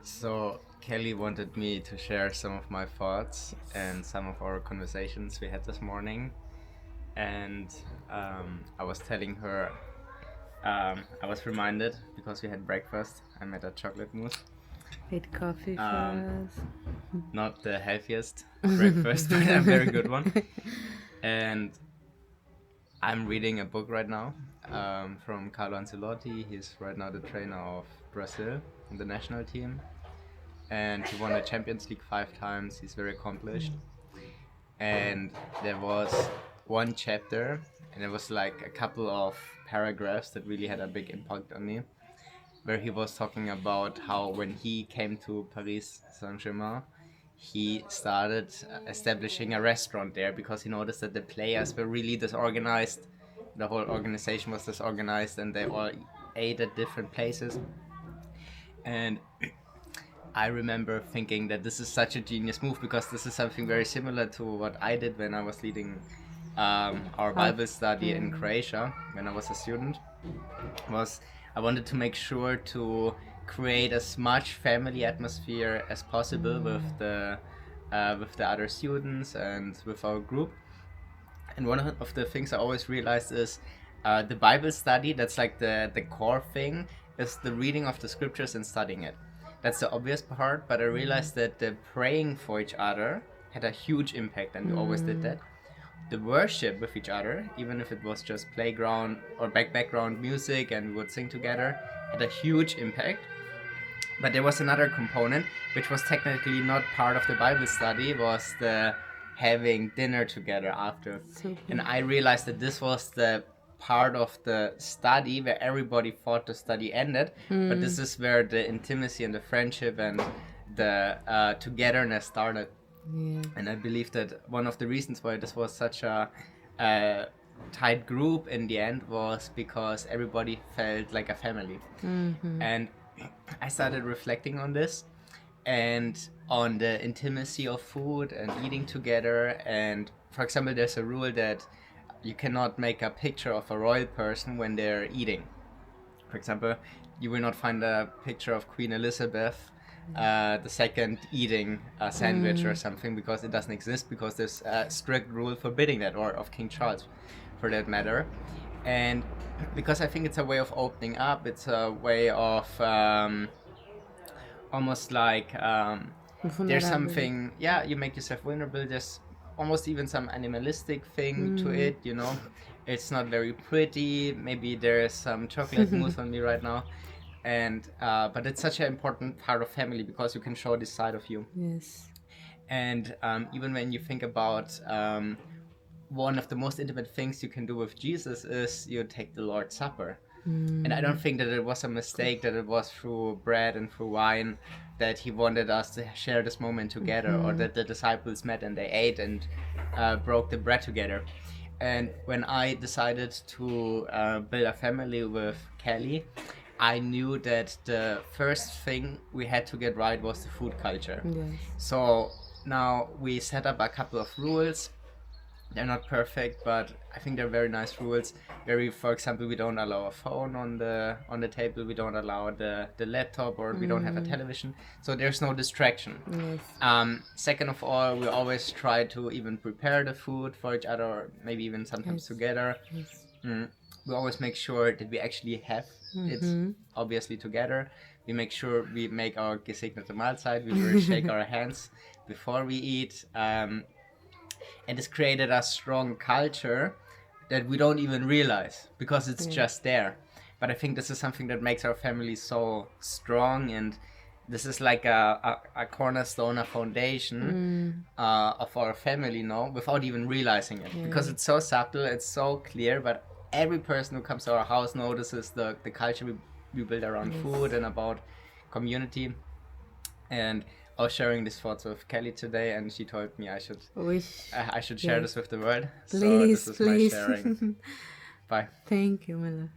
So Kelly wanted me to share some of my thoughts and some of our conversations we had this morning. And I was telling her, I was reminded because we had breakfast. I made a chocolate mousse. With coffee Um, for us. Not the healthiest breakfast, but a very good one. And I'm reading a book right now from Carlo Ancelotti. He's right now the trainer of Brazil in the national team. And he won the Champions League 5 times. He's very accomplished. And there was one chapter, and it was like a couple of paragraphs that really had a big impact on me, where he was talking about how when he came to Paris Saint-Germain, he started establishing a restaurant there because he noticed that the players were really disorganized. The whole organization was disorganized, and they all ate at different places. And I remember thinking that this is such a genius move because this is something very similar to what I did when I was leading our Bible study in Croatia when I was a student. I wanted to make sure to create as much family atmosphere as possible with the other students and with our group. And one of the things I always realized is the Bible study. That's like the core thing is the reading of the scriptures and studying it. That's the obvious part, but I realized that the praying for each other had a huge impact, and we always did that. The worship with each other, even if it was just playground or background music and we would sing together, had a huge impact. But there was another component, which was technically not part of the Bible study, was the having dinner together after. And I realized that this was the part of the study where everybody thought the study ended, but this is where the intimacy and the friendship and the togetherness started. Yeah. And I believe that one of the reasons why this was such a tight group in the end was because everybody felt like a family. And I started reflecting on this and on the intimacy of food and eating together. And for example, there's a rule that you cannot make a picture of a royal person when they're eating. For example, you will not find a picture of Queen Elizabeth the second eating a sandwich or something because it doesn't exist, because there's a strict rule forbidding that, or of King Charles for that matter. And because I think it's a way of opening up, it's a way of almost like there's something, yeah, you make yourself vulnerable. There's almost even some animalistic thing to it, you know. It's not very pretty. Maybe there's some chocolate mousse on me right now. And but it's such an important part of family because you can show this side of you. Yes. And even when you think about one of the most intimate things you can do with Jesus is you take the Lord's Supper. And I don't think that it was a mistake that it was through bread and through wine that he wanted us to share this moment together, or that the disciples met and they ate and broke the bread together. And when I decided to build a family with Kelly, I knew that the first thing we had to get right was the food culture. Yes. So now we set up a couple of rules. They're not perfect, but I think they're very nice rules. For example, we don't allow a phone on the table. We don't allow the laptop, or we don't have a television. So there's no distraction. Yes. Second of all, we always try to even prepare the food for each other, or maybe even sometimes together. Yes. We always make sure that we actually have it obviously together. We make sure we make our gesegnete Mahlzeit. We will shake our hands before we eat. And it's created a strong culture that we don't even realize because it's just there. But I think this is something that makes our family so strong, and this is like a cornerstone, a foundation of our family now, without even realizing it. Because it's so subtle, it's so clear, but every person who comes to our house notices the culture we build around food and about community. And I was sharing these thoughts with Kelly today, and she told me I should share this with the world. So Please, this is please. my sharing. Bye. Thank you, my love.